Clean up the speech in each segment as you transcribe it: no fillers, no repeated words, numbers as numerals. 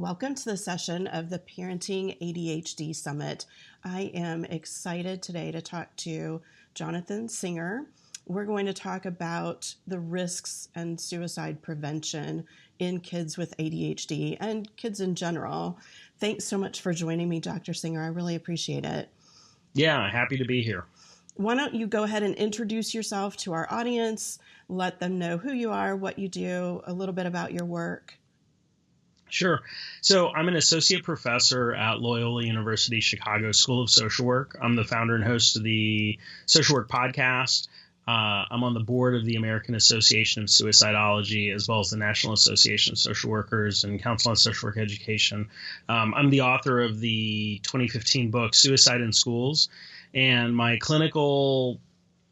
Welcome to the session of the Parenting ADHD Summit. I am excited today to talk to Johnathan Singer. We're going to talk about the risks and suicide prevention in kids with ADHD and kids in general. Thanks so much for joining me, Dr. Singer. I really appreciate it. Yeah, happy to be here. Why don't you go ahead and introduce yourself to our audience, let them know who you are, what you do, a little bit about your work. Sure. So I'm an associate professor at Loyola University Chicago School of Social Work. I'm the founder and host of the Social Work podcast. I'm on the board of the American Association of Suicidology, as well as the National Association of Social Workers and Council on Social Work Education. I'm the author of the 2015 book, Suicide in Schools, and my clinical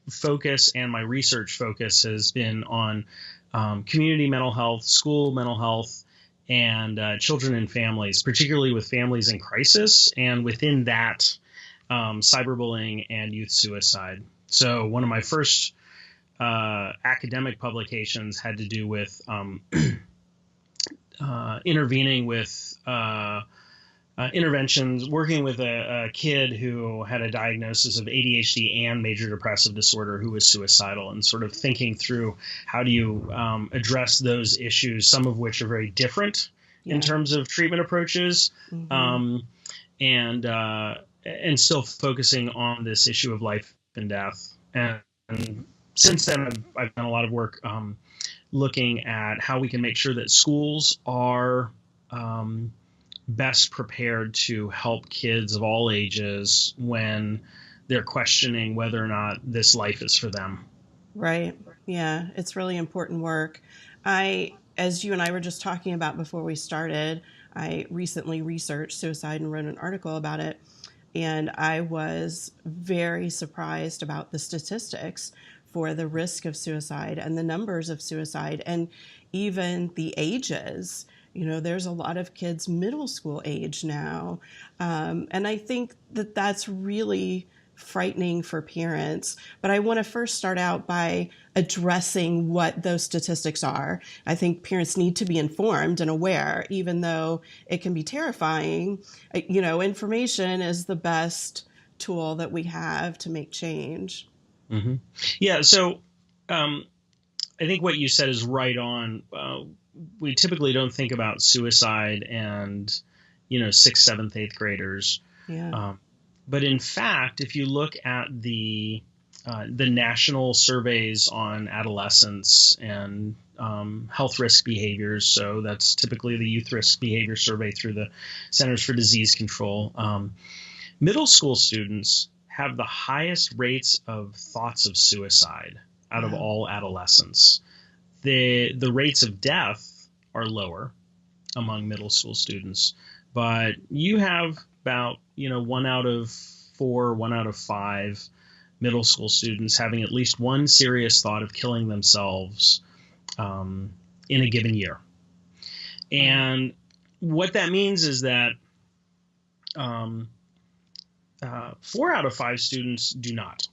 focus and my research focus has been on community mental health, school mental health, and children and families, particularly with families in crisis, and within that, cyberbullying and youth suicide. So one of my first academic publications had to do with intervening with interventions, working with a kid who had a diagnosis of ADHD and major depressive disorder who was suicidal, and sort of thinking through how do you address those issues, some of which are very different in terms of treatment approaches, and still focusing on this issue of life and death. And since then, I've done a lot of work looking at how we can make sure that schools are best prepared to help kids of all ages when they're questioning whether or not this life is for them. Right. Yeah, it's really important work. As you and I were just talking about before we started, I recently researched suicide and wrote an article about it. And I was very surprised about the statistics for the risk of suicide and the numbers of suicide and even the ages. You know, there's a lot of kids middle school age now. And I think that that's really frightening for parents. But I want to first start out by addressing what those statistics are. I think parents need to be informed and aware, even though it can be terrifying. You know, information is the best tool that we have to make change. Mm-hmm. Yeah. So I think what you said is right on. We typically don't think about suicide and, 6th, 7th, 8th graders. Yeah. But in fact, if you look at the national surveys on adolescence and health risk behaviors, so that's typically the Youth Risk Behavior Survey through the Centers for Disease Control, middle school students have the highest rates of thoughts of suicide out of all adolescents. The rates of death are lower among middle school students, but you have about 1 out of 4, 1 out of 5 middle school students having at least one serious thought of killing themselves in a given year. And what that means is that 4 out of 5 students do not.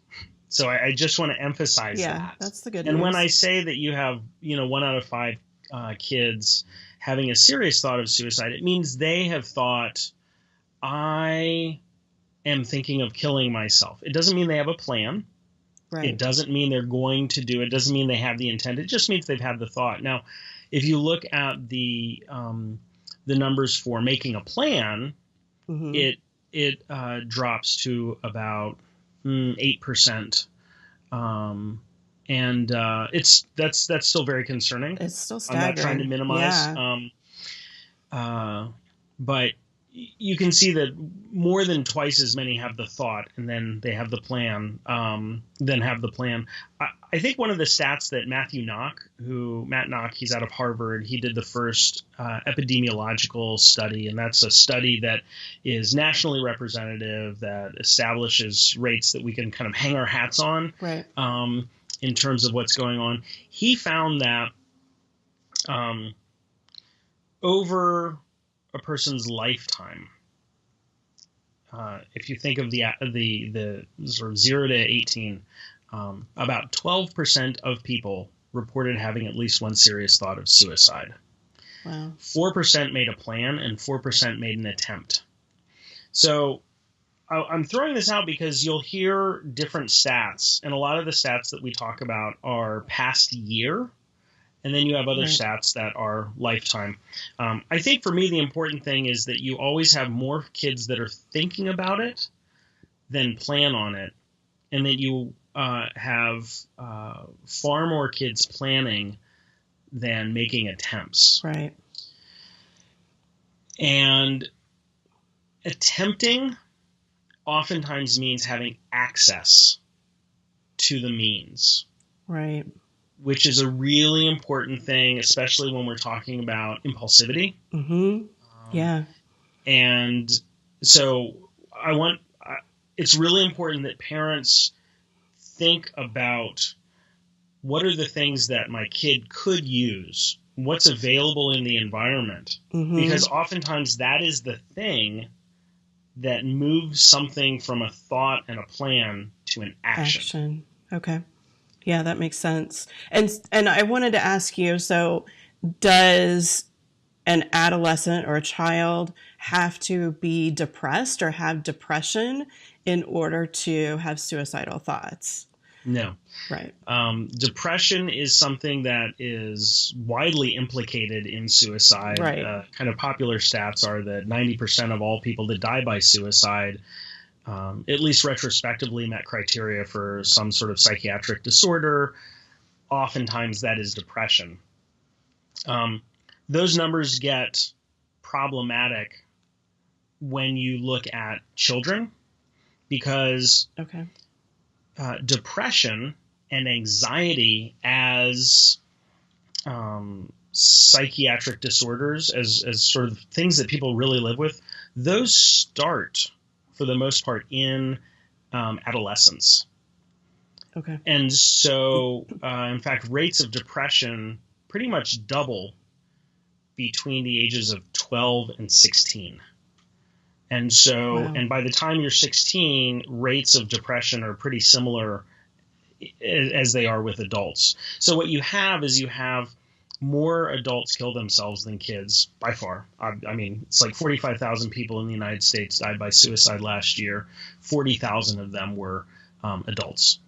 So I just want to emphasize that. Yeah, that's the good news. And when I news. say that you have, 1 out of 5 kids having a serious thought of suicide, it means they have thought, I am thinking of killing myself. It doesn't mean they have a plan. Right. It doesn't mean they're going to do it. It doesn't mean they have the intent. It just means they've had the thought. Now, if you look at the numbers for making a plan, it drops to about 8%, and that's still very concerning. It's still staggering. I'm not trying to minimize, but you can see that more than twice as many have the thought, and then they have the plan. I think one of the stats that Matt Knock, he's out of Harvard, he did the first epidemiological study, and that's a study that is nationally representative, that establishes rates that we can kind of hang our hats on, right, in terms of what's going on. He found that over a person's lifetime, if you think of the sort of 0 to 18, about 12% of people reported having at least one serious thought of suicide. Wow. 4% made a plan, and 4% made an attempt. So I'm throwing this out because you'll hear different stats, and a lot of the stats that we talk about are past year, and then you have other stats that are lifetime. I think for me, the important thing is that you always have more kids that are thinking about it than plan on it, and that you have far more kids planning than making attempts. Right. And attempting oftentimes means having access to the means. Right. Which is a really important thing, especially when we're talking about impulsivity. Mm-hmm. Yeah. And so it's really important that parents think about what are the things that my kid could use, what's available in the environment, because oftentimes that is the thing that moves something from a thought and a plan to an action. Okay. Yeah, that makes sense. And I wanted to ask you, so does an adolescent or a child have to be depressed or have depression in order to have suicidal thoughts? No. Right. Depression is something that is widely implicated in suicide. Right. Kind of popular stats are that 90% of all people that die by suicide, at least retrospectively, met criteria for some sort of psychiatric disorder. Oftentimes that is depression. Those numbers get problematic when you look at children because depression and anxiety as psychiatric disorders, as sort of things that people really live with, those start for the most part in adolescence. Okay. And so, in fact, rates of depression pretty much double between the ages of 12 and 16. And so, and by the time you're 16, rates of depression are pretty similar as they are with adults. So what you have is you have more adults kill themselves than kids by far. I mean, it's like 45,000 people in the United States died by suicide last year. 40,000 of them were adults.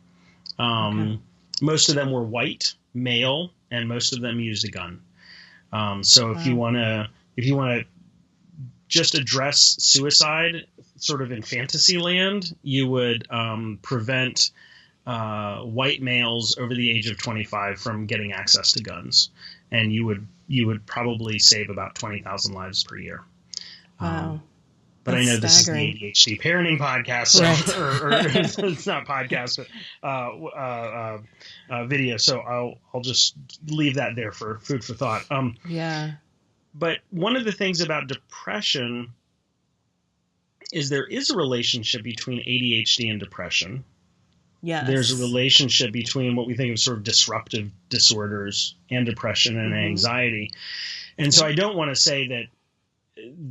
Most of them were white, male, and most of them used a gun. So if you want to just address suicide sort of in fantasy land, you would prevent white males over the age of 25 from getting access to guns, and you would probably save about 20,000 lives per year. Wow. But I know this is the ADHD parenting podcast, so, or it's not podcast, but video. So I'll just leave that there for food for thought. But one of the things about depression is there is a relationship between ADHD and depression. Yes. There's a relationship between what we think of sort of disruptive disorders and depression and anxiety. And so I don't want to say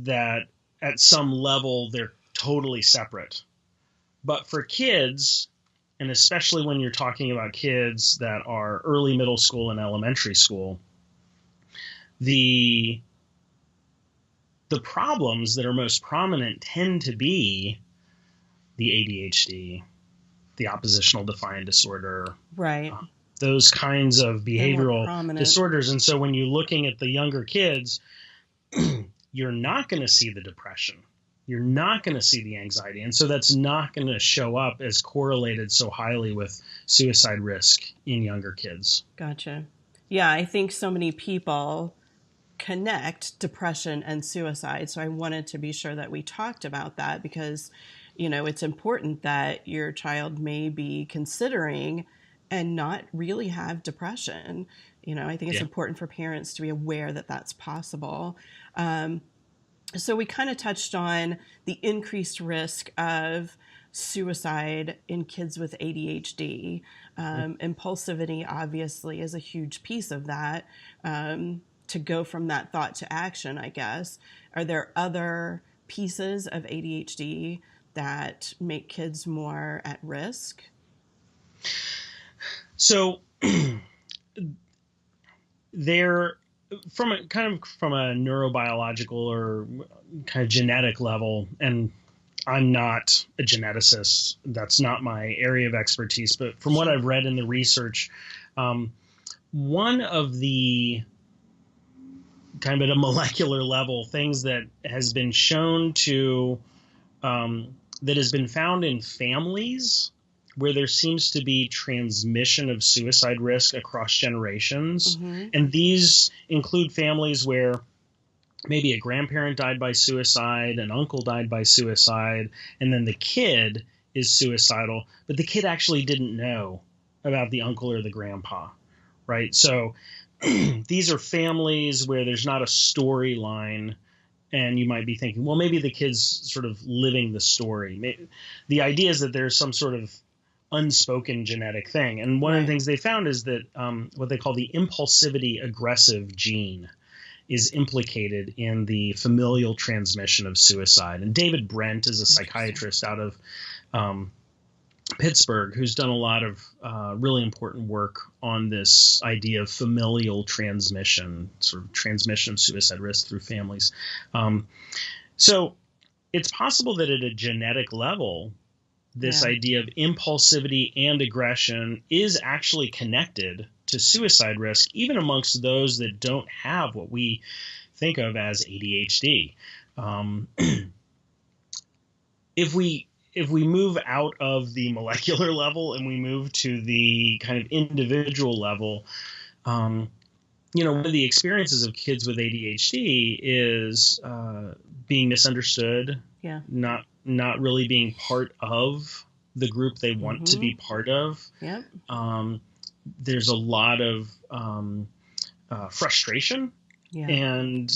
that at some level they're totally separate. But for kids, and especially when you're talking about kids that are early middle school and elementary school, the problems that are most prominent tend to be the ADHD, the oppositional defiant disorder, right? Those kinds of behavioral disorders. And so when you're looking at the younger kids, you're not going to see the depression. You're not going to see the anxiety. And so that's not going to show up as correlated so highly with suicide risk in younger kids. Gotcha. Yeah, I think so many people connect depression and suicide. So I wanted to be sure that we talked about that because, you know, it's important that your child may be considering and not really have depression. You know, I think it's important for parents to be aware that that's possible. So we kind of touched on the increased risk of suicide in kids with ADHD. Impulsivity obviously is a huge piece of that. To go from that thought to action, I guess. Are there other pieces of ADHD that make kids more at risk? So from a kind of from a neurobiological or kind of genetic level, and I'm not a geneticist. That's not my area of expertise. But from what I've read in the research, one of the kind of at a molecular level things that has been shown to that has been found in families where there seems to be transmission of suicide risk across generations. Mm-hmm. And these include families where maybe a grandparent died by suicide, an uncle died by suicide, and then the kid is suicidal, but the kid actually didn't know about the uncle or the grandpa, right? So these are families where there's not a storyline, and you might be thinking, well, maybe the kid's sort of living the story. The idea is that there's some sort of unspoken genetic thing. And one of the things they found is that what they call the impulsivity aggressive gene is implicated in the familial transmission of suicide. And David Brent is a psychiatrist out of Pittsburgh who's done a lot of really important work on this idea of familial transmission, sort of transmission of suicide risk through families. So it's possible that at a genetic level, this idea of impulsivity and aggression is actually connected to suicide risk, even amongst those that don't have what we think of as ADHD. If we move out of the molecular level and we move to the kind of individual level, one of the experiences of kids with ADHD is being misunderstood, not really being part of the group they want to be part of. Yep. There's a lot of frustration and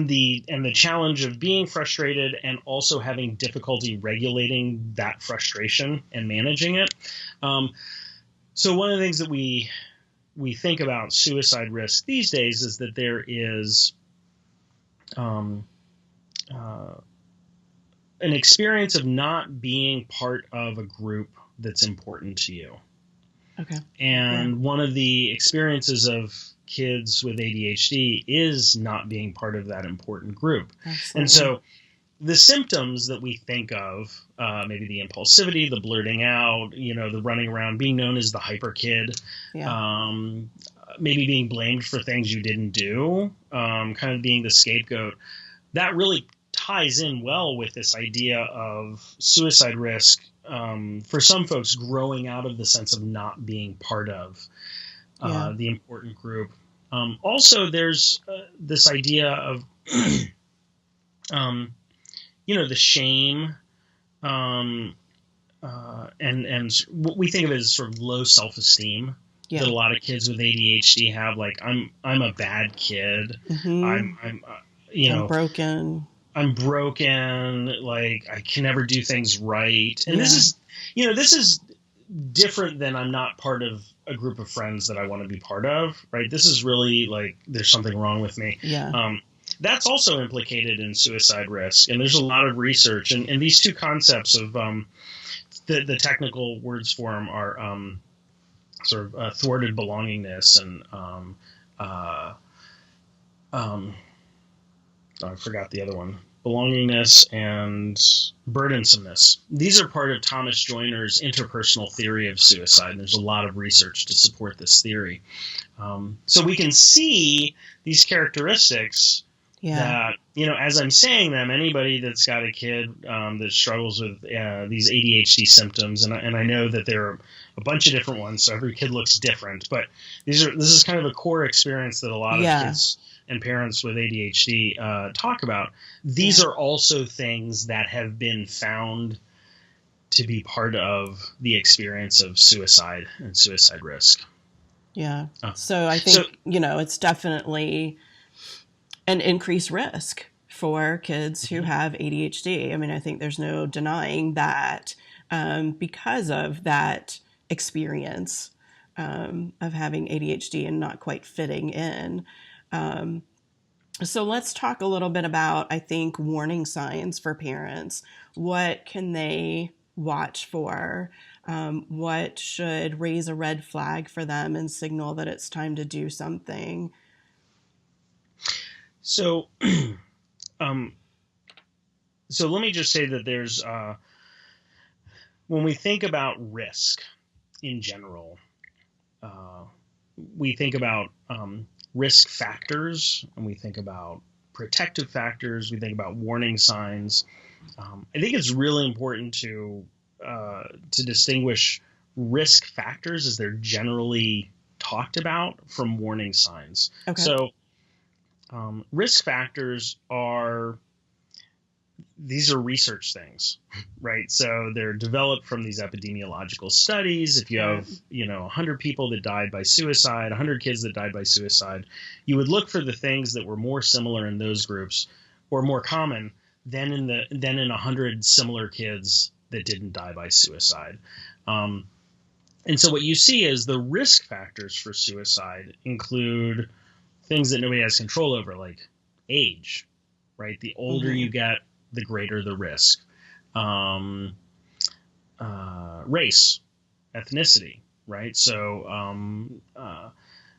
the challenge of being frustrated and also having difficulty regulating that frustration and managing it. So one of the things that we think about suicide risk these days is that there is an experience of not being part of a group that's important to you. Okay. And one of the experiences of kids with ADHD is not being part of that important group. Absolutely. And so the symptoms that we think of, maybe the impulsivity, the blurting out, the running around, being known as the hyper kid, maybe being blamed for things you didn't do, kind of being the scapegoat, that really ties in well with this idea of suicide risk for some folks growing out of the sense of not being part of the important group. Also, there's this idea of, the shame and what we think of as sort of low self-esteem that a lot of kids with ADHD have. Like, I'm a bad kid. I'm broken. I'm broken. Like, I can never do things right. And this is different than I'm not part of a group of friends that I want to be part of, right? This is really like there's something wrong with me. That's also implicated in suicide risk. And there's a lot of research. And these two concepts of the technical words for them are sort of thwarted belongingness and I forgot the other one. Belongingness and burdensomeness. These are part of Thomas Joyner's interpersonal theory of suicide, and there's a lot of research to support this theory. So we can see these characteristics that, as I'm saying them, anybody that's got a kid that struggles with these ADHD symptoms, and I know that there are a bunch of different ones, so every kid looks different, but this is kind of a core experience that a lot of kids and parents with ADHD talk about. These are also things that have been found to be part of the experience of suicide and suicide risk. Yeah. So I think, it's definitely an increased risk for kids who have ADHD. I mean, I think there's no denying that because of that experience of having ADHD and not quite fitting in. So let's talk a little bit about, I think, warning signs for parents. What can they watch for? What should raise a red flag for them and signal that it's time to do something? So, so let me just say that there's, when we think about risk in general, we think about risk factors, and we think about protective factors, we think about warning signs. I think it's really important to distinguish risk factors as they're generally talked about from warning signs. Okay. So risk factors these are research things, right? So they're developed from these epidemiological studies. If you have, 100 people that died by suicide, 100 kids that died by suicide, you would look for the things that were more similar in those groups or more common than in 100 similar kids that didn't die by suicide. And so what you see is the risk factors for suicide include things that nobody has control over, like age, right? The older you get, the greater the risk. Race, ethnicity, right? So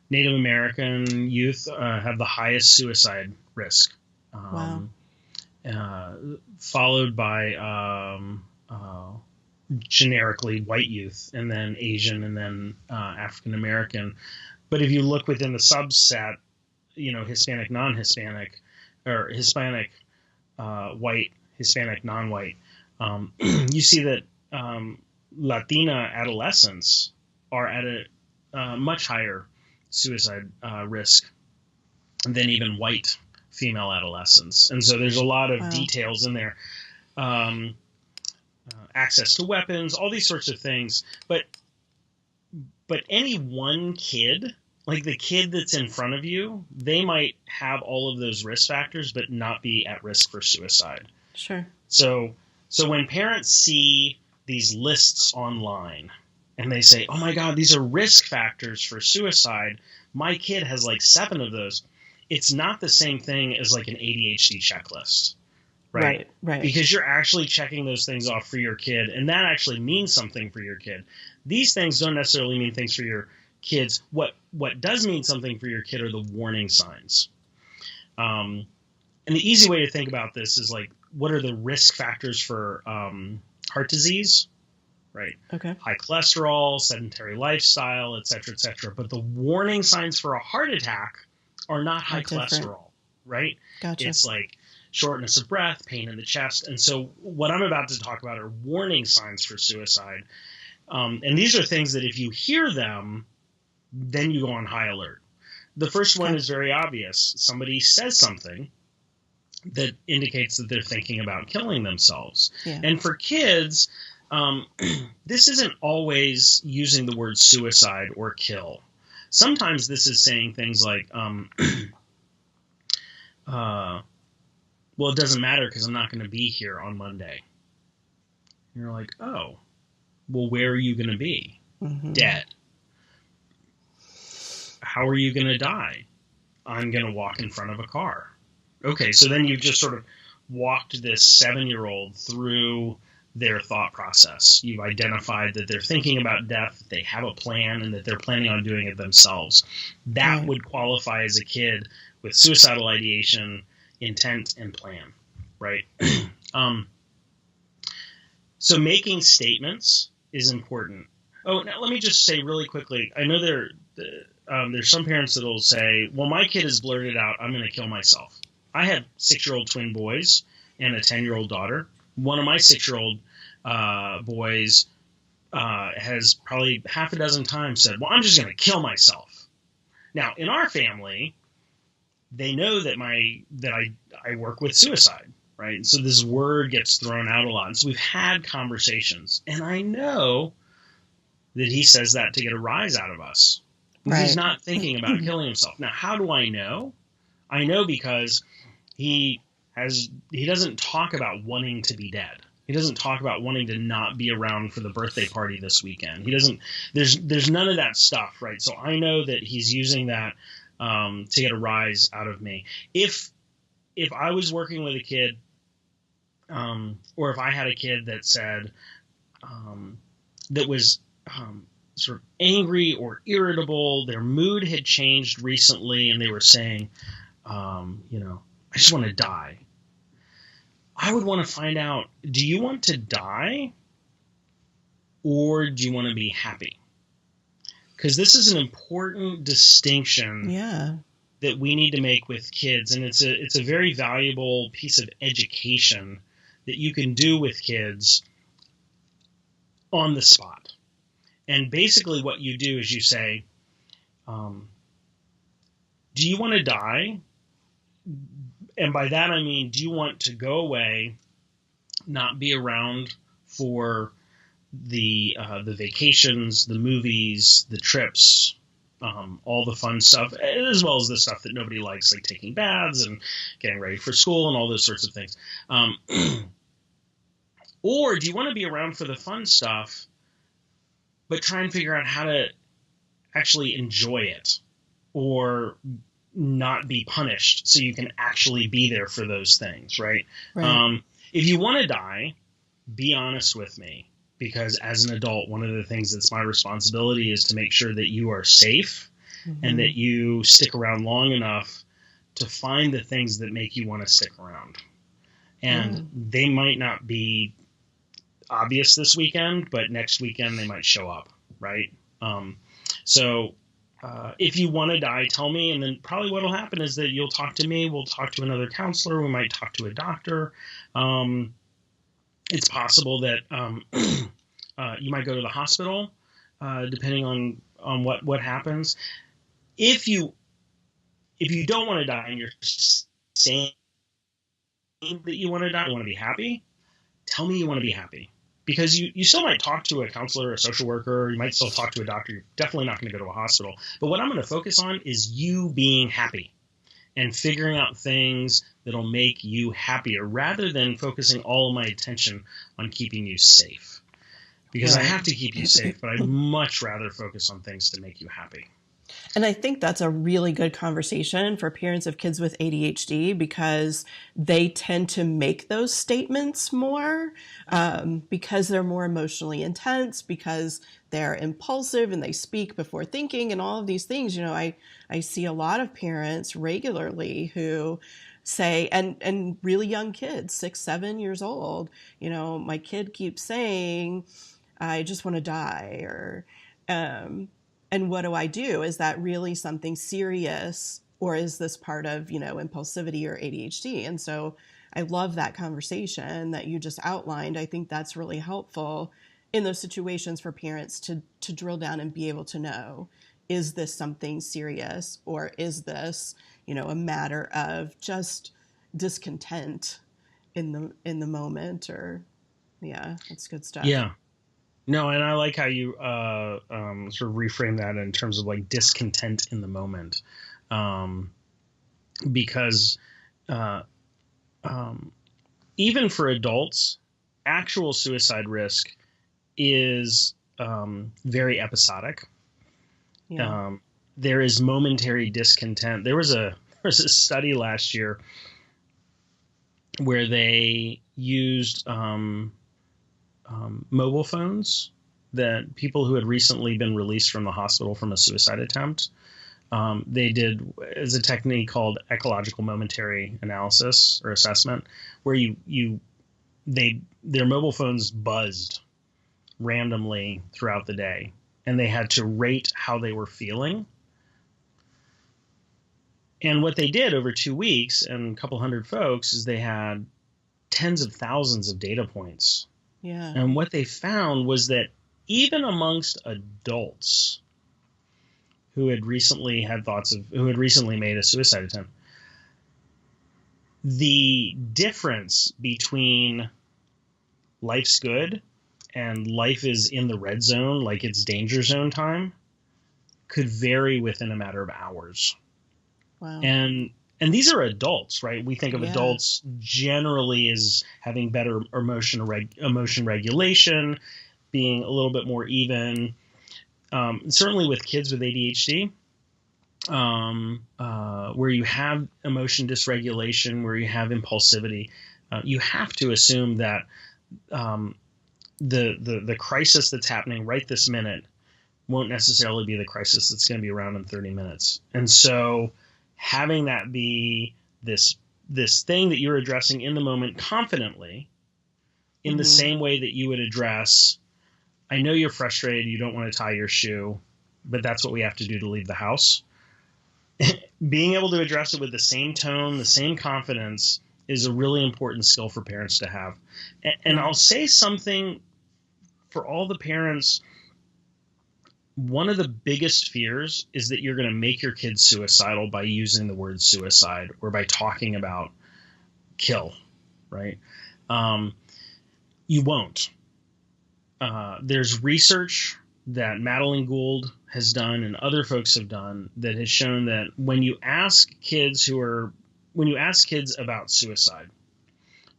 Native American youth have the highest suicide risk. Wow. Followed by generically white youth, and then Asian, and then African American. But if you look within the subset, Hispanic, non-Hispanic, or Hispanic, white, Hispanic, non-white, you see that Latina adolescents are at a much higher suicide risk than even white female adolescents. And so there's a lot of details in there. Access to weapons, all these sorts of things. But any one kid, like the kid that's in front of you, they might have all of those risk factors, but not be at risk for suicide. Sure. So when parents see these lists online and they say, oh my God, these are risk factors for suicide, my kid has like 7 of those. It's not the same thing as like an ADHD checklist, right? Right. Because you're actually checking those things off for your kid, and that actually means something for your kid. These things don't necessarily mean things for your kids. What does mean something for your kid are the warning signs. And the easy way to think about this is like, what are the risk factors for heart disease, right? Okay. High cholesterol, sedentary lifestyle, et cetera, et cetera. But the warning signs for a heart attack are not high cholesterol, right? Gotcha. It's like shortness of breath, pain in the chest. And so what I'm about to talk about are warning signs for suicide. And these are things that if you hear them, then you go on high alert. The first one is very obvious. Somebody says something that indicates that they're thinking about killing themselves. Yeah. And for kids, this isn't always using the word suicide or kill. Sometimes this is saying things like, well, it doesn't matter because I'm not going to be here on Monday. And you're like, oh, well, where are you going to be? Mm-hmm. Dead. How are you going to die? I'm going to walk in front of a car. Okay, so then you've just sort of walked this 7-year-old through their thought process. You've identified that they're thinking about death, that they have a plan, and that they're planning on doing it themselves. That would qualify as a kid with suicidal ideation, intent, and plan, right? So making statements is important. Oh, now let me just say really quickly, I know there's some parents that will say, well, my kid has blurted out, I'm going to kill myself. I have 6-year-old twin boys and a 10-year-old daughter. One of my 6-year-old boys has probably half a dozen times said, well, I'm just going to kill myself. Now, in our family, they know that I work with suicide, right? And so this word gets thrown out a lot. And so we've had conversations. And I know that he says that to get a rise out of us. Right. He's not thinking about killing himself. Now, how do I know? I know because he doesn't talk about wanting to be dead. He doesn't talk about wanting to not be around for the birthday party this weekend. He doesn't. There's none of that stuff, right? So I know that he's using that to get a rise out of me. If I was working with a kid, or if I had a kid that said, that was sort of angry or irritable. Their mood had changed recently, and they were saying, I just want to die. I would want to find out, do you want to die or do you want to be happy? Because this is an important distinction that we need to make with kids, and it's a very valuable piece of education that you can do with kids on the spot. And basically what you do is you say, do you want to die? And by that I mean, do you want to go away, not be around for the vacations, the movies, the trips, all the fun stuff, as well as the stuff that nobody likes, like taking baths and getting ready for school and all those sorts of things. Or do you want to be around for the fun stuff, but try and figure out how to actually enjoy it or not be punished so you can actually be there for those things, right? If you want to die, be honest with me, because as an adult, one of the things that's my responsibility is to make sure that you are safe and that you stick around long enough to find the things that make you want to stick around. And they might not be obvious this weekend, but next weekend they might show up, right? So if you want to die, tell me, and then probably what will happen is that you'll talk to me, we'll talk to another counselor, we might talk to a doctor. It's possible that you might go to the hospital, depending on what happens. If you don't want to die and you're saying that you want to die, you want to be happy, tell me you want to be happy. Because you still might talk to a counselor, a social worker, you might still talk to a doctor. You're definitely not going to go to a hospital. But what I'm going to focus on is you being happy and figuring out things that'll make you happier rather than focusing all of my attention on keeping you safe. Because I have to keep you safe, but I'd much rather focus on things to make you happy. And I think that's a really good conversation for parents of kids with ADHD, because they tend to make those statements more because they're more emotionally intense, because they're impulsive and they speak before thinking and all of these things. You know, I see a lot of parents regularly who say, and really young kids, 6, 7 years old, you know, my kid keeps saying, I just want to die, or and what do I do? Is that really something serious, or is this part of, you know, impulsivity or ADHD? And so I love that conversation that you just outlined. I think that's really helpful in those situations for parents to drill down and be able to know, is this something serious, or is this, you know, a matter of just discontent in the moment? Or that's good stuff. Yeah. No, and I like how you sort of reframe that in terms of like discontent in the moment, because even for adults, actual suicide risk is very episodic. Yeah. There is momentary discontent. There was a study last year where they used mobile phones that people who had recently been released from the hospital from a suicide attempt. They did as a technique called ecological momentary analysis or assessment, where their mobile phones buzzed randomly throughout the day, and they had to rate how they were feeling. And what they did over 2 weeks and a couple hundred folks is they had tens of thousands of data points. Yeah. And what they found was that even amongst adults who had recently made a suicide attempt, the difference between life's good and life is in the red zone, like it's danger zone time, could vary within a matter of hours. Wow. And these are adults, right? We think of adults generally as having better emotion regulation, being a little bit more even. Certainly with kids with ADHD, where you have emotion dysregulation, where you have impulsivity, you have to assume that the crisis that's happening right this minute won't necessarily be the crisis that's going to be around in 30 minutes. And so having that be this thing that you're addressing in the moment confidently, in the Mm-hmm. same way that you would address, I know you're frustrated, you don't want to tie your shoe, but that's what we have to do to leave the house. Being able to address it with the same tone, the same confidence is a really important skill for parents to have. And Yeah. I'll say something for all the parents. One of the biggest fears is that you're going to make your kids suicidal by using the word suicide or by talking about kill, right? You won't. There's research that Madeline Gould has done and other folks have done that has shown that when you ask kids about suicide,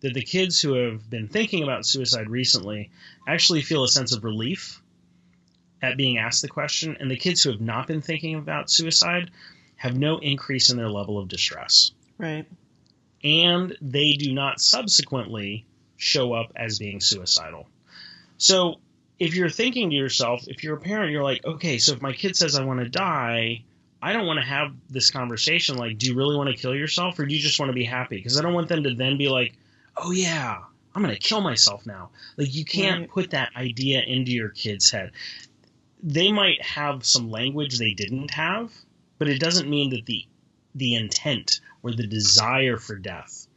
that the kids who have been thinking about suicide recently actually feel a sense of relief at being asked the question, and the kids who have not been thinking about suicide have no increase in their level of distress. Right. And they do not subsequently show up as being suicidal. So if you're thinking to yourself, if you're a parent, you're like, okay, so if my kid says I want to die, I don't want to have this conversation like, do you really want to kill yourself or do you just want to be happy? Because I don't want them to then be like, oh yeah, I'm going to kill myself now. Like you can't Right. put that idea into your kid's head. They might have some language they didn't have, but it doesn't mean that the intent or the desire for death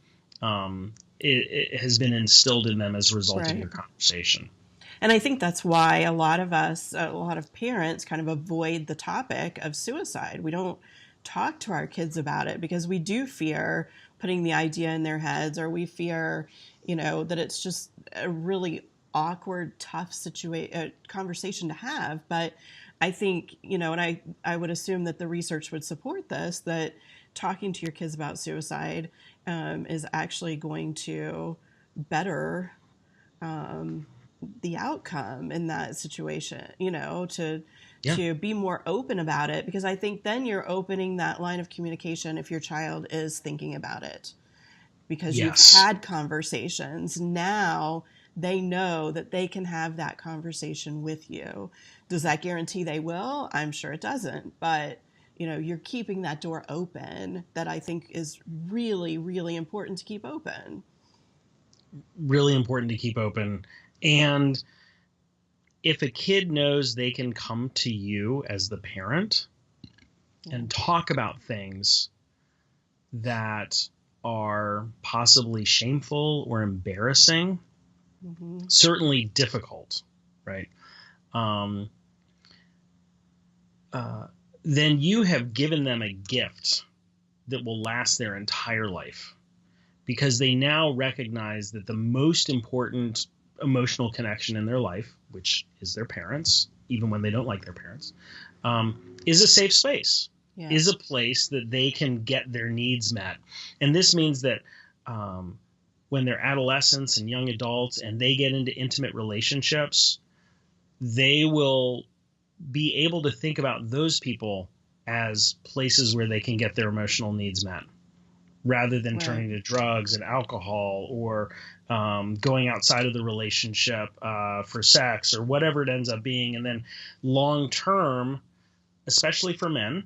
it has been instilled in them as a result of Right. your conversation. And I think that's why a lot of parents kind of avoid the topic of suicide. We don't talk to our kids about it because we do fear putting the idea in their heads, or we fear, that it's just a really awkward, tough conversation to have. But I think, and I would assume that the research would support this, that talking to your kids about suicide is actually going to better the outcome in that situation, Yeah. to be more open about it, because I think then you're opening that line of communication if your child is thinking about it, because you've Yes. had conversations. Now they know that they can have that conversation with you. Does that guarantee they will? I'm sure it doesn't, but you're keeping that door open, that I think is really, really important to keep open. Really important to keep open. And if a kid knows they can come to you as the parent Yeah. and talk about things that are possibly shameful or embarrassing, Mm-hmm. certainly difficult, right? Then you have given them a gift that will last their entire life, because they now recognize that the most important emotional connection in their life, which is their parents, even when they don't like their parents, is a safe space, Yeah. is a place that they can get their needs met. And this means that when they're adolescents and young adults and they get into intimate relationships, they will be able to think about those people as places where they can get their emotional needs met, rather than Right. turning to drugs and alcohol or going outside of the relationship for sex or whatever it ends up being. And then long term, especially for men,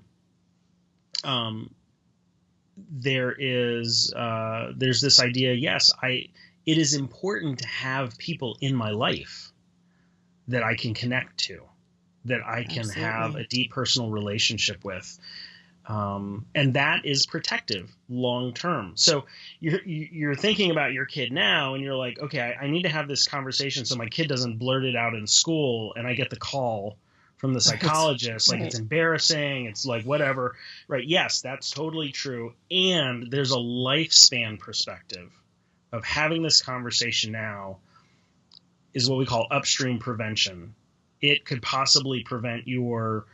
there's this idea, yes, it is important to have people in my life that I can connect to, that I can have Absolutely. a deep personal relationship with. And that is protective long term. So you're thinking about your kid now and you're like, okay, I need to have this conversation so my kid doesn't blurt it out in school and I get the call from the Right. psychologist, like Right. it's embarrassing, it's like whatever, right? Yes, that's totally true. And there's a lifespan perspective of having this conversation now is what we call upstream prevention. It could possibly prevent your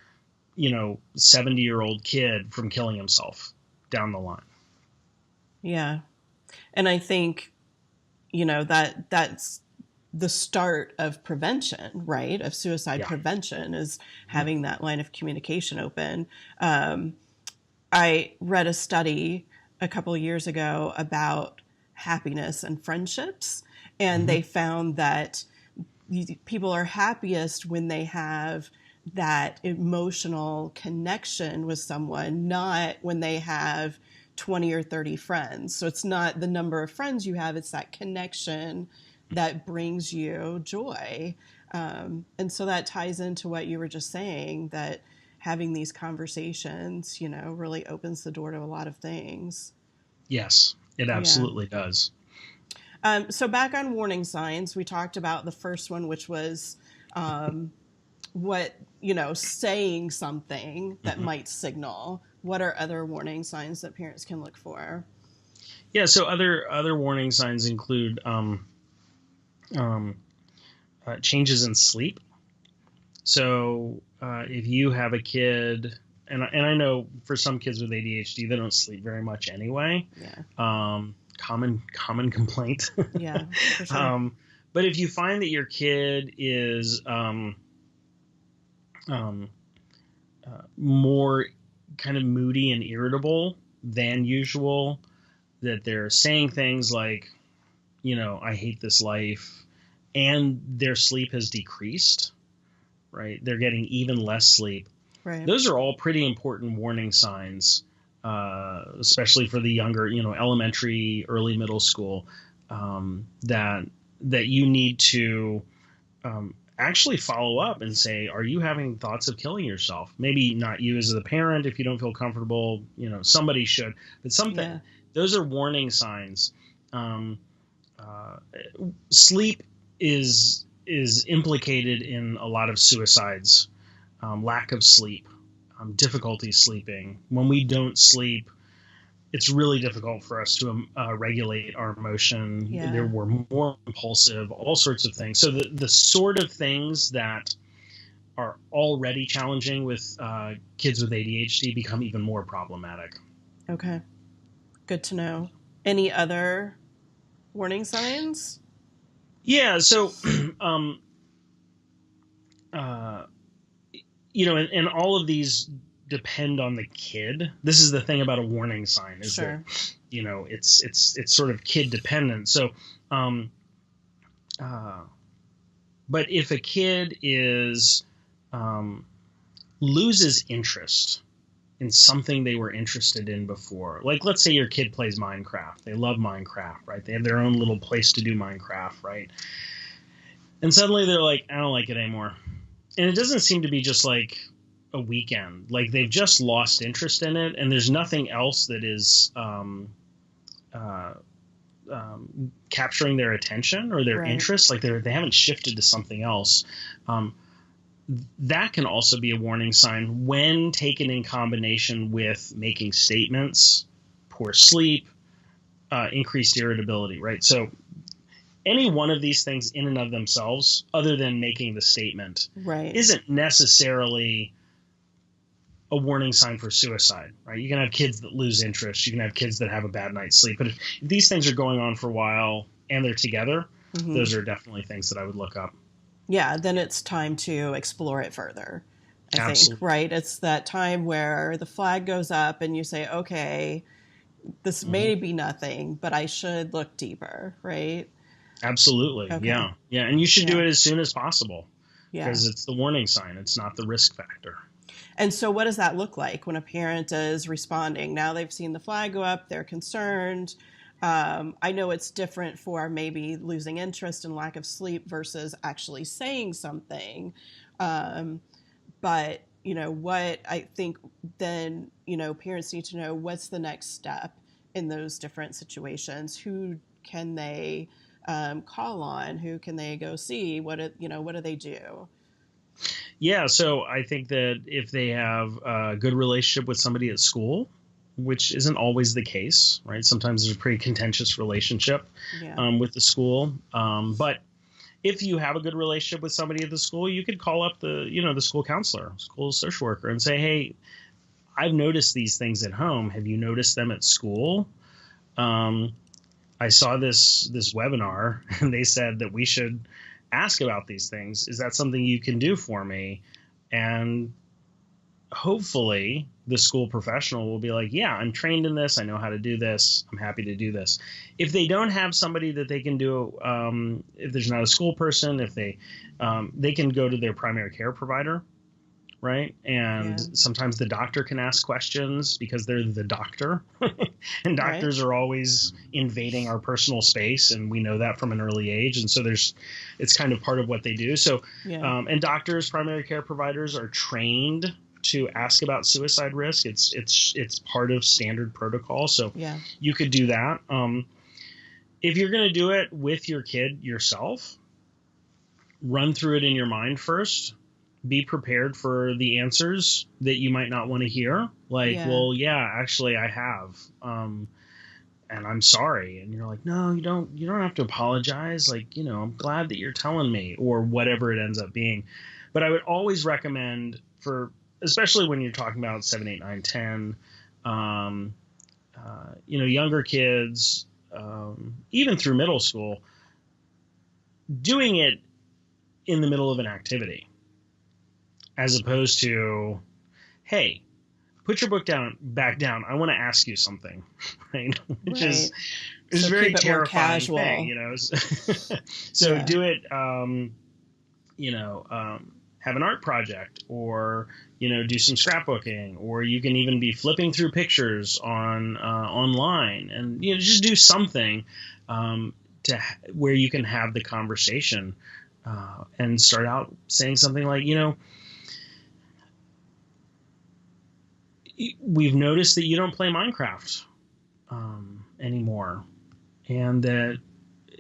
70-year-old kid from killing himself down the line. Yeah. And I think, that's the start of prevention, right? Of suicide Yeah. prevention, is having that line of communication open. I read a study a couple of years ago about happiness and friendships, and Mm-hmm. they found that people are happiest when they have that emotional connection with someone, not when they have 20 or 30 friends. So it's not the number of friends you have, it's that connection that brings you joy. And so that ties into what you were just saying, that having these conversations, really opens the door to a lot of things. Yes, it Yeah. absolutely does. So back on warning signs, we talked about the first one, which was saying something that Hmm. might signal. What are other warning signs that parents can look for? Yeah, so other warning signs include um, changes in sleep. So if you have a kid, and I know for some kids with ADHD, they don't sleep very much anyway. Yeah. Common complaint. Yeah, for sure. um, but if you find that your kid is um, more kind of moody and irritable than usual, that they're saying things like, I hate this life, and their sleep has decreased, right? They're getting even less sleep. Right. Those are all pretty important warning signs, especially for the younger, elementary, early middle school, that you need to actually follow up and say, are you having thoughts of killing yourself? Maybe not you as the parent if you don't feel comfortable. Somebody should, but something. Yeah. Those are warning signs. Um, uh, Sleep is implicated in a lot of suicides. Lack of sleep, difficulty sleeping. When we don't sleep, it's really difficult for us to regulate our emotion. Yeah. We're more impulsive, all sorts of things. So the sort of things that are already challenging with kids with ADHD become even more problematic. Okay. Good to know. Any other warning signs? Yeah. So, um, uh, and all of these depend on the kid. This is the thing about a warning sign, is that Sure. it's sort of kid dependent. So, um, uh, but if a kid is um, loses interest in something they were interested in before, like let's say your kid plays Minecraft, they love Minecraft, right? They have their own little place to do Minecraft, right? And suddenly they're like, I don't like it anymore. And it doesn't seem to be just like a weekend. Like they've just lost interest in it, and there's nothing else that is uh, capturing their attention or their Right. interest. Like they haven't shifted to something else. Um, that can also be a warning sign when taken in combination with making statements, poor sleep, increased irritability. Right. So any one of these things in and of themselves, other than making the statement, Right. isn't necessarily a warning sign for suicide, right? You can have kids that lose interest. You can have kids that have a bad night's sleep. But if these things are going on for a while and they're together, Mm-hmm. those are definitely things that I would look up. Yeah, then it's time to explore it further. I think, Absolutely. right? It's that time where the flag goes up and you say, okay, this Hmm. may be nothing, but I should look deeper, right? Absolutely. Okay. Yeah. Yeah. And you should do Yeah. it as soon as possible Yeah. because it's the warning sign. It's not the risk factor. And so, what does that look like when a parent is responding? Now they've seen the flag go up, they're concerned. I know it's different for maybe losing interest and lack of sleep versus actually saying something. Um, but, what I think then, parents need to know what's the next step in those different situations. Who can they call on? Who can they go see? What do they do? Yeah. So I think that if they have a good relationship with somebody at school, which isn't always the case, right? Sometimes there's a pretty contentious relationship Yeah. with the school. But if you have a good relationship with somebody at the school, you could call up the school counselor, school social worker, and say, "Hey, I've noticed these things at home. Have you noticed them at school? Um, I saw this webinar, and they said that we should ask about these things. Is that something you can do for me?" And hopefully, the school professional will be like, yeah, I'm trained in this. I know how to do this. I'm happy to do this. If they don't have somebody that they can do, if there's not a school person, if they can go to their primary care provider, right? And Yeah. sometimes the doctor can ask questions because they're the doctor. And Right. doctors are always invading our personal space, and we know that from an early age. And so it's kind of part of what they do. So, Yeah. and doctors, primary care providers are trained to ask about suicide risk. It's part of standard protocol. So Yeah. you could do that. If you're going to do it with your kid yourself, run through it in your mind first. Be prepared for the answers that you might not want to hear. Like, Yeah. well, yeah, actually I have. And I'm sorry. And you're like, no, you don't have to apologize. Like, I'm glad that you're telling me, or whatever it ends up being. But I would always recommend, especially when you're talking about 7, 8, 9, 10, younger kids, even through middle school, doing it in the middle of an activity, as opposed to, hey, put your book back down. I want to ask you something, right? Which is So very keep it more terrifying casual. thing, So Yeah. do it, have an art project, or do some scrapbooking, or you can even be flipping through pictures online, and just do something where you can have the conversation, and start out saying something like, we've noticed that you don't play Minecraft anymore, and that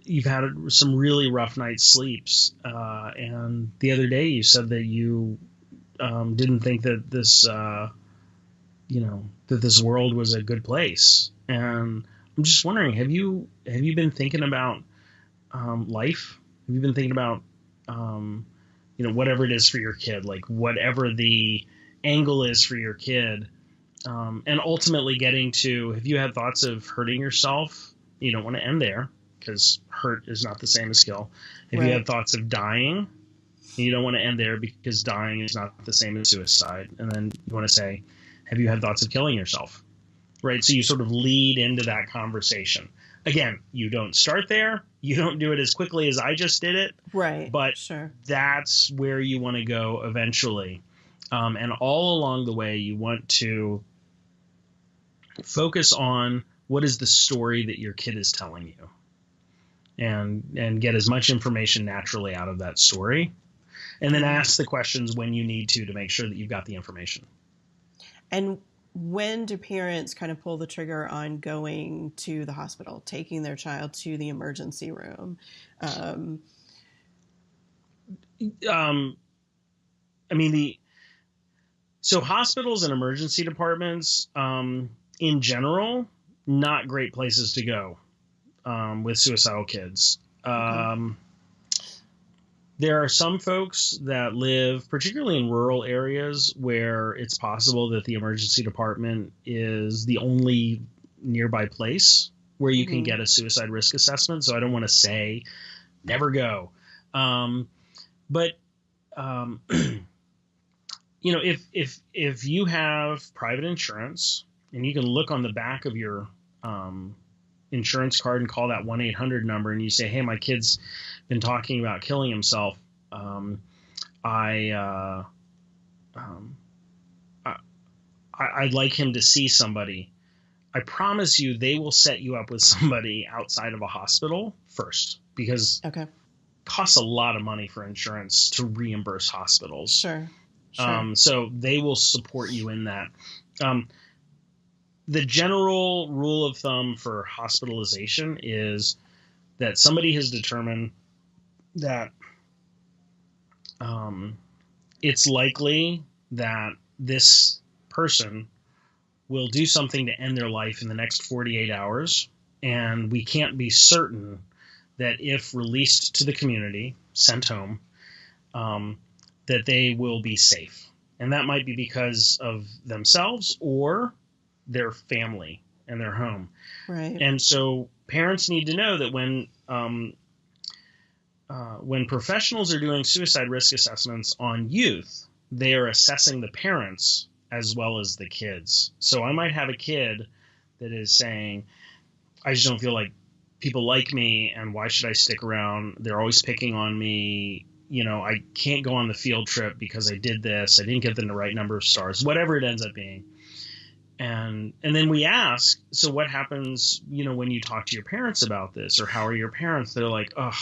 you've had some really rough night's sleeps. And the other day you said that you didn't think that that this world was a good place. And I'm just wondering, have you been thinking about life? Have you been thinking about whatever it is for your kid, like whatever the angle is for your kid? And ultimately getting to, have you had thoughts of hurting yourself? You don't want to end there, because hurt is not the same as kill. Have you had thoughts of dying? You don't want to end there, because dying is not the same as suicide. And then you want to say, have you had thoughts of killing yourself? Right? So you sort of lead into that conversation. Again, you don't start there. You don't do it as quickly as I just did it. Right. But Sure. that's where you want to go eventually. And all along the way, you want to focus on what is the story that your kid is telling you, and get as much information naturally out of that story, and then ask the questions when you need to make sure that you've got the information. And when do parents kind of pull the trigger on going to the hospital, taking their child to the emergency room? So hospitals and emergency departments, in general, not great places to go with suicidal kids. There are some folks that live, particularly in rural areas, where it's possible that the emergency department is the only nearby place where you can get a suicide risk assessment. So I don't want to say never go. But if you have private insurance, and you can look on the back of your insurance card and call that 1-800 number, and you say, hey, my kid's been talking about killing himself. I'd like him to see somebody. I promise you they will set you up with somebody outside of a hospital first, because it costs a lot of money for insurance to reimburse hospitals. Sure. So they will support you in that. The general rule of thumb for hospitalization is that somebody has determined that it's likely that this person will do something to end their life in the next 48 hours. And we can't be certain that if released to the community, sent home, that they will be safe. And that might be because of themselves or their family and their home. Right. And so parents need to know that when professionals are doing suicide risk assessments on youth, they are assessing the parents as well as the kids. So I might have a kid that is saying, I just don't feel like people like me, and why should I stick around? They're always picking on me. I can't go on the field trip because I did this. I didn't get them the right number of stars, whatever it ends up being. And then we ask, so what happens, when you talk to your parents about this, or how are your parents? They're like, oh,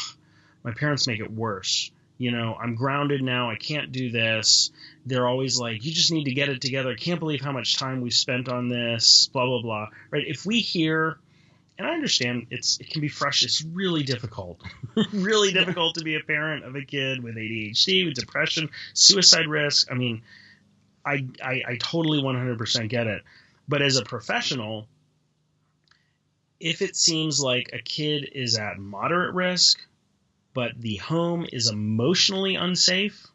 my parents make it worse. I'm grounded now. I can't do this. They're always like, you just need to get it together. I can't believe how much time we spent on this, blah, blah, blah. Right. If we hear, and I understand it can be fresh. It's really difficult, really difficult to be a parent of a kid with ADHD, with depression, suicide risk. I mean, I totally 100% get it. But as a professional, if it seems like a kid is at moderate risk, but the home is emotionally unsafe,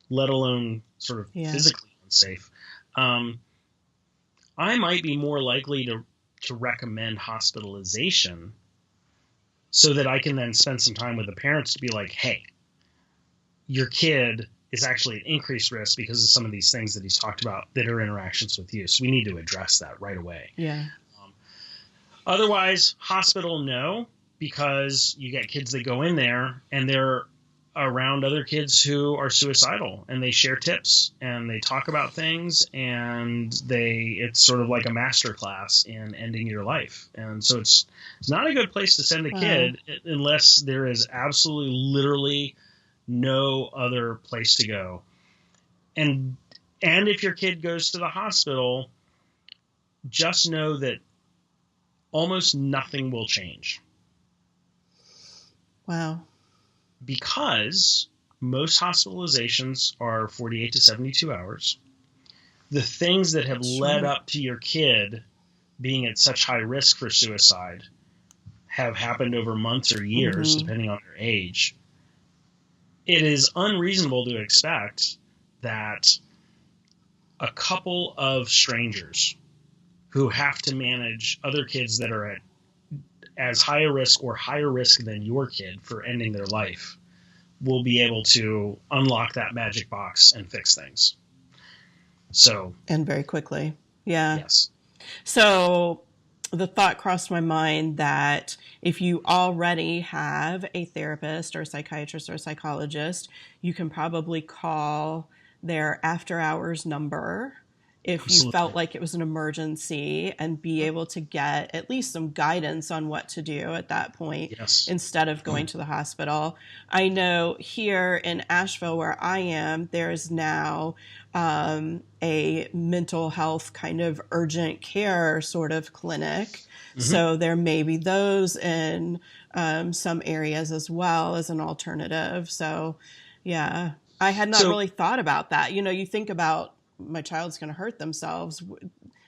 let alone sort of physically unsafe, I might be more likely to recommend hospitalization so that I can then spend some time with the parents to be like, hey, your kid is actually at increased risk because of some of these things that he's talked about that are interactions with you. So we need to address that right away. Yeah. Otherwise, hospital, no, because you get kids that go in there and they're around other kids who are suicidal, and they share tips and they talk about things, and it's sort of like a master class in ending your life. And so it's not a good place to send a kid unless there is absolutely literally no other place to go. And if your kid goes to the hospital, just know that almost nothing will change. Wow. Because most hospitalizations are 48 to 72 hours. The things that have led up to your kid being at such high risk for suicide have happened over months or years, depending on their age. It is unreasonable to expect that a couple of strangers who have to manage other kids that are at as high a risk or higher risk than your kid for ending their life will be able to unlock that magic box and fix things. And very quickly. Yeah. Yes. So the thought crossed my mind that if you already have a therapist or a psychiatrist or a psychologist, you can probably call their after hours number if you felt like it was an emergency, and be able to get at least some guidance on what to do at that point instead of going to the hospital. I know here in Asheville, where I am, there's now a mental health kind of urgent care sort of clinic. So there may be those in some areas as well as an alternative. So yeah, I had not really thought about that. You think about, my child's going to hurt themselves,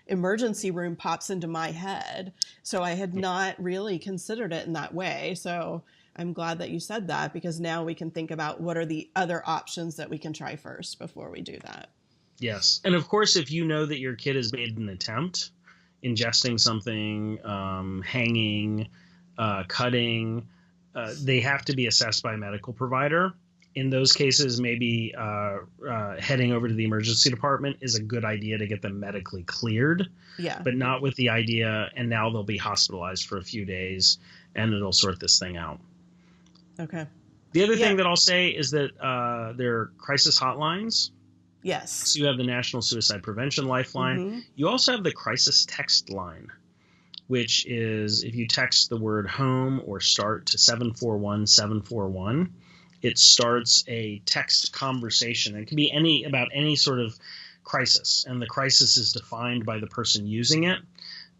emergency room pops into my head. So I had not really considered it in that way. So I'm glad that you said that, because now we can think about what are the other options that we can try first before we do that. Yes. And of course, if you know that your kid has made an attempt, ingesting something, hanging, cutting, they have to be assessed by a medical provider. In those cases, maybe heading over to the emergency department is a good idea to get them medically cleared, but not with the idea, and now they'll be hospitalized for a few days and it'll sort this thing out. Okay. The other thing that I'll say is that there are crisis hotlines. Yes. So you have the National Suicide Prevention Lifeline. You also have the crisis text line, which is if you text the word home or start to 741-741, it starts a text conversation. It can be about any sort of crisis, and the crisis is defined by the person using it.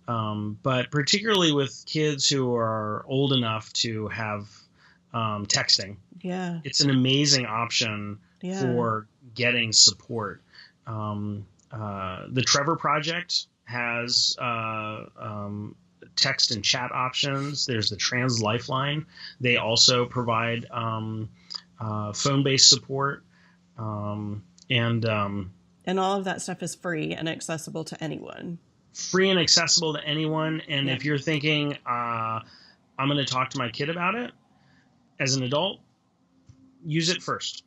But particularly with kids who are old enough to have texting, it's an amazing option for getting support. The Trevor Project has text and chat options. There's the Trans Lifeline. They also provide phone-based support, and all of that stuff is free and accessible to anyone. Free and accessible to anyone. And if you're thinking, I'm going to talk to my kid about it as an adult, use it first.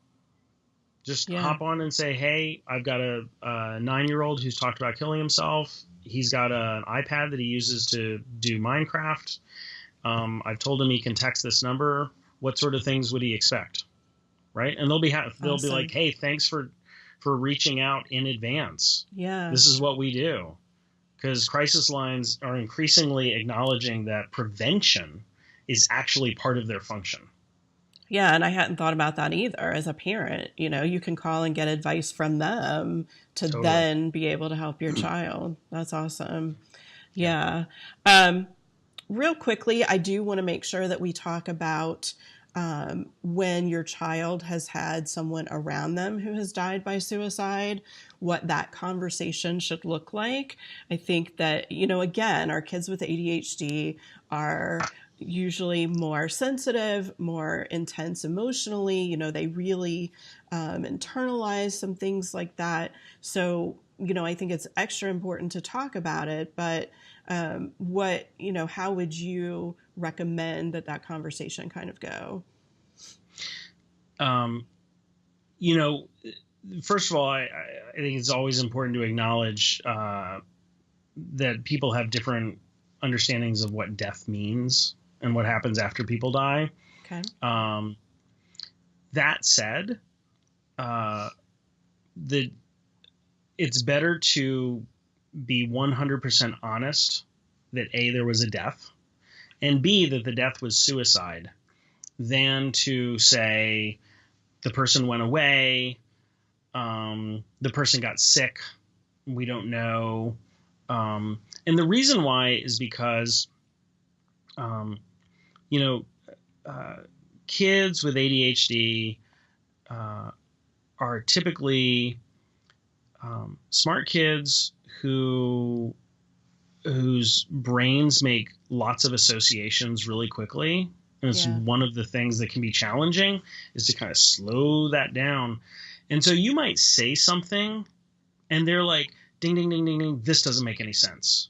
Just Yeah. hop on and say, hey, I've got a 9-year-old who's talked about killing himself. He's got an iPad that he uses to do Minecraft. I've told him he can text this number. What sort of things would he expect? Right? And they'll be Awesome. like, hey, thanks for reaching out in advance. Yeah. This is what we do. Because crisis lines are increasingly acknowledging that prevention is actually part of their function. Yeah, and I hadn't thought about that either as a parent. You know, you can call and get advice from them to Totally. then be able to help your child. That's awesome. Yeah. Real quickly, I do want to make sure that we talk about when your child has had someone around them who has died by suicide, what that conversation should look like. I think that, you know, again, our kids with ADHD are usually more sensitive, more intense emotionally. You know, they really internalize some things like that. So, you know, I think it's extra important to talk about it. But what, you know, how would you recommend that conversation kind of go? You know, first of all, I think it's always important to acknowledge that people have different understandings of what death means and what happens after people die. Okay. That said, it's better to be 100% honest that A, there was a death, and B, that the death was suicide, than to say the person went away, the person got sick, we don't know. And the reason why is because, you know, kids with ADHD are typically smart kids whose brains make lots of associations really quickly. And it's one of the things that can be challenging, is to kind of slow that down. And so you might say something and they're like, ding, ding, ding, ding, ding, this doesn't make any sense.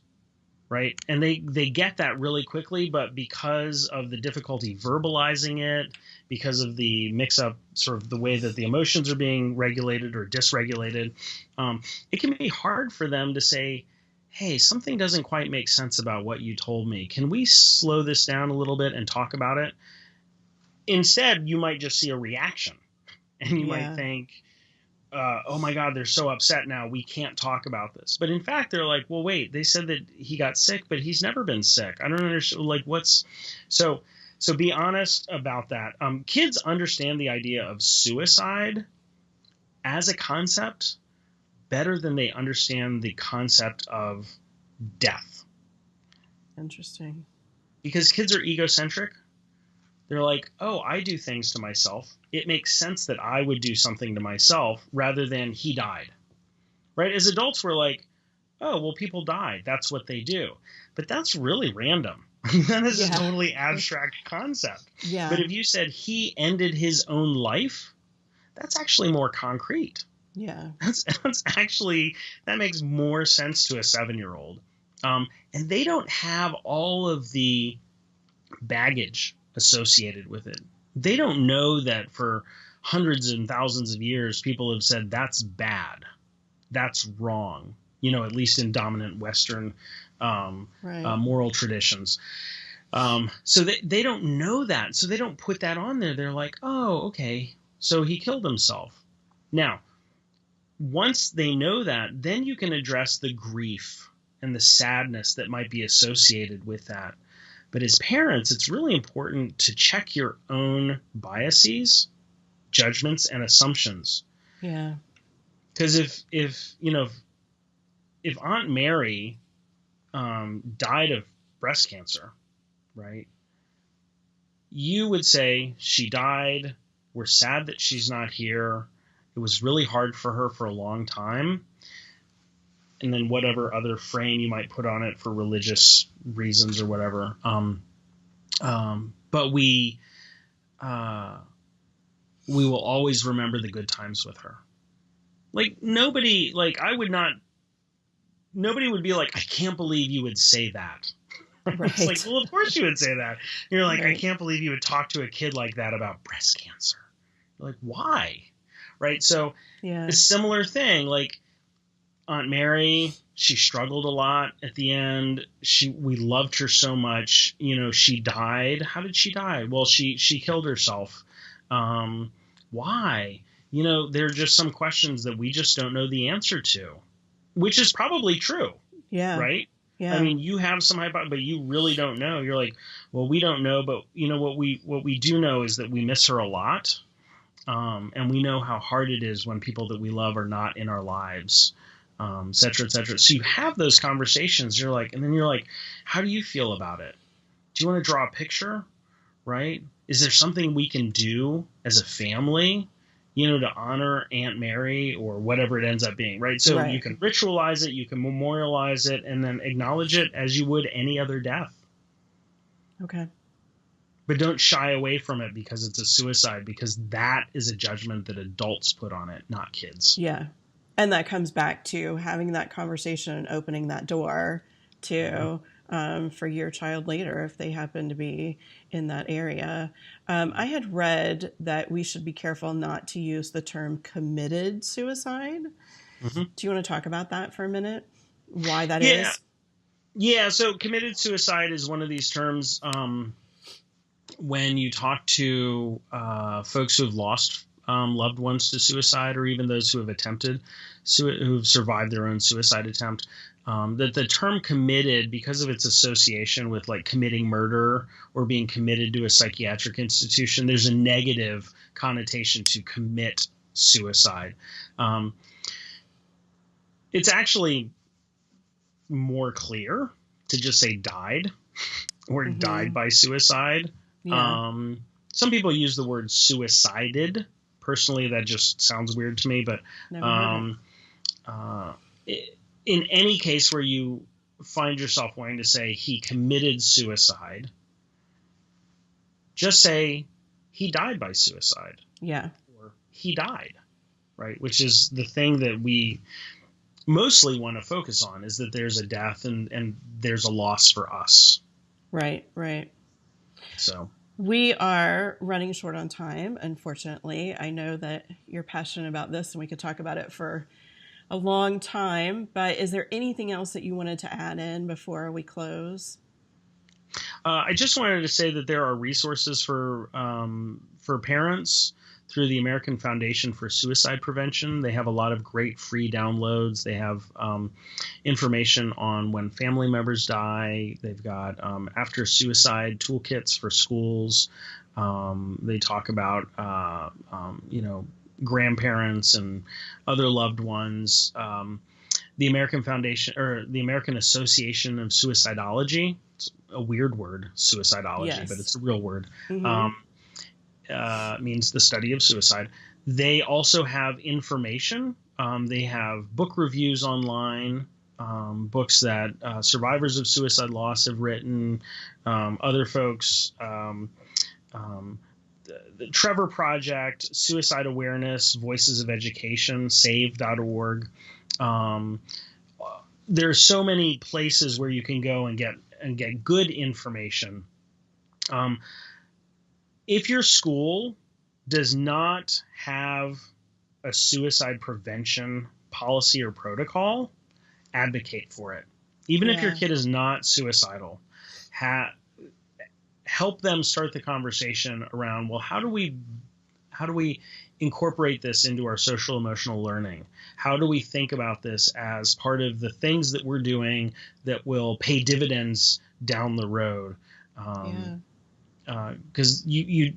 Right? And they get that really quickly, but because of the difficulty verbalizing it, because of the mix-up, sort of the way that the emotions are being regulated or dysregulated, it can be hard for them to say, hey, something doesn't quite make sense about what you told me. Can we slow this down a little bit and talk about it? Instead, you might just see a reaction, and you might think, oh my God, they're so upset now, we can't talk about this. But in fact, they're like, well, wait, they said that he got sick, but he's never been sick. I don't understand. Like, so be honest about that. Kids understand the idea of suicide as a concept better than they understand the concept of death. Interesting. Because kids are egocentric. They're like, oh, I do things to myself. It makes sense that I would do something to myself rather than he died. Right? As adults, we're like, oh, well, people die. That's what they do. But that's really random. That is a totally abstract concept. Yeah. But if you said he ended his own life, that's actually more concrete. Yeah. That's actually, that makes more sense to a 7-year-old. And they don't have all of the baggage associated with it. They don't know that for hundreds and thousands of years, people have said that's bad, that's wrong, you know, at least in dominant Western moral traditions. So they don't know that. So they don't put that on there. They're like, oh, okay, so he killed himself. Now, once they know that, then you can address the grief and the sadness that might be associated with that. But as parents, it's really important to check your own biases, judgments, and assumptions. Yeah. Because if Aunt Mary died of breast cancer, right, you would say she died. We're sad that she's not here. It was really hard for her for a long time. And then whatever other frame you might put on it for religious reasons or whatever. But we will always remember the good times with her. Like nobody would be like, I can't believe you would say that. Right. It's like, well, of course you would say that. You're like, right. I can't believe you would talk to a kid like that about breast cancer. You're like, why? right? So a Yeah. similar thing, like Aunt Mary, she struggled a lot at the end. We loved her so much. She died. How did she die? Well, she killed herself. Why? There are just some questions that we just don't know the answer to, which is probably true, Yeah. right? I Yeah. mean, you have some hypothesis, but you really don't know. You're like, well, we don't know, but what we do know is that we miss her a lot, and we know how hard it is when people that we love are not in our lives, et cetera, et cetera. So you have those conversations. And then you're like, how do you feel about it? Do you want to draw a picture? Right? Is there something we can do as a family, to honor Aunt Mary or whatever it ends up being, right? So you Right. can ritualize it, you can memorialize it, and then acknowledge it as you would any other death. Okay. But don't shy away from it because it's a suicide, because that is a judgment that adults put on it, not kids. Yeah. And that comes back to having that conversation and opening that door Mhm. to for your child later if they happen to be in that area. I had read that we should be careful not to use the term committed suicide. Mhm. Do you want to talk about that for a minute? Why that Yeah. is? Yeah. So committed suicide is one of these terms. When you talk to folks who have lost loved ones to suicide, or even those who have who've survived their own suicide attempt, that the term committed, because of its association with like committing murder or being committed to a psychiatric institution, there's a negative connotation to commit suicide. Um, it's actually more clear to just say died or died Mm-hmm. by suicide. Yeah. Um, some people use the word suicided. Personally, that just sounds weird to me. But Never heard it. um, uh, in any case where you find yourself wanting to say he committed suicide, just say he died by suicide Yeah. or he died, right? Which is the thing that we mostly want to focus on, is that there's a death and there's a loss for us. Right. Right. So We are running short on time, unfortunately. I know that you're passionate about this and we could talk about it for a long time, but is there anything else that you wanted to add in before we close? I just wanted to say that there are resources for parents through the American Foundation for Suicide Prevention. They have a lot of great free downloads. They have information on when family members die. They've got after suicide toolkits for schools. They talk about grandparents and other loved ones. The American Foundation, or the American Association of Suicidology. It's a weird word, suicidology, but Yes. it's a real word. Mm-hmm. Um, Means the study of suicide. They also have information. They have book reviews online, books that survivors of suicide loss have written, other folks. The Trevor Project, Suicide Awareness, Voices of Education, save.org. Um, there are so many places where you can go and get good information. Um, if your school does not have a suicide prevention policy or protocol, advocate for it. Even if your Yeah. kid is not suicidal, help them start the conversation around, well, how do we incorporate this into our social emotional learning? How do we think about this as part of the things that we're doing that will pay dividends down the road? Yeah. Because it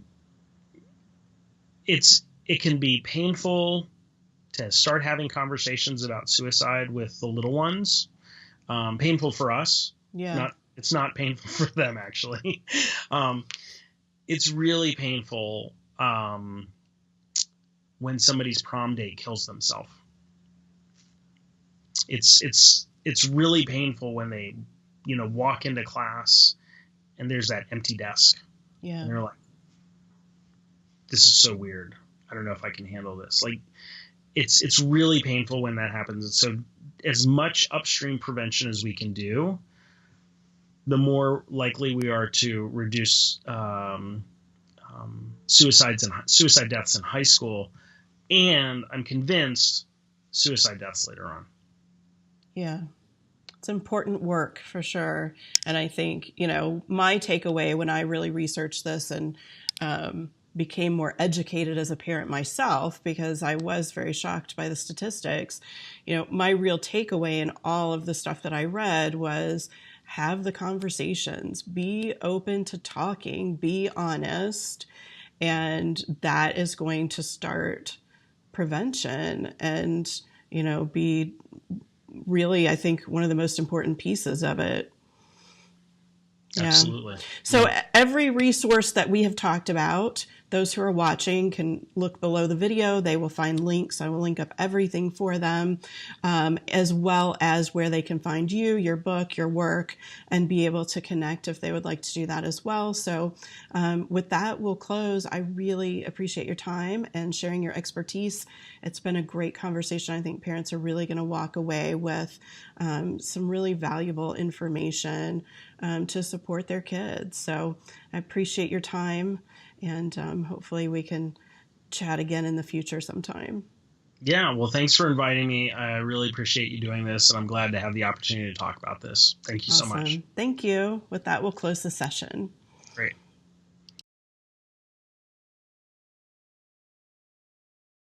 can be painful to start having conversations about suicide with the little ones. Painful for us. Yeah. It's not painful for them, actually. It's really painful when somebody's prom date kills themselves. It's really painful when they walk into class and there's that empty desk Yeah. and they're like, this is so weird, I don't know if I can handle this. Like, it's really painful when that happens. And so as much upstream prevention as we can do, the more likely we are to reduce suicide deaths in high school, and I'm convinced suicide deaths later on. Yeah. It's important work for sure. And I think, my takeaway when I really researched this and became more educated as a parent myself, because I was very shocked by the statistics, my real takeaway in all of the stuff that I read was have the conversations, be open to talking, be honest. And that is going to start prevention and, be really, I think, one of the most important pieces of it. Yeah. Absolutely. So every resource that we have talked about, those who are watching can look below the video. They will find links. I will link up everything for them, as well as where they can find you, your book, your work, and be able to connect if they would like to do that as well. So with that, we'll close. I really appreciate your time and sharing your expertise. It's been a great conversation. I think parents are really going to walk away with some really valuable information to support their kids. So I appreciate your time, and hopefully we can chat again in the future sometime. Yeah, well, thanks for inviting me. I really appreciate you doing this, and I'm glad to have the opportunity to talk about this. Thank you so much. Thank you. With that, we'll close the session. Great.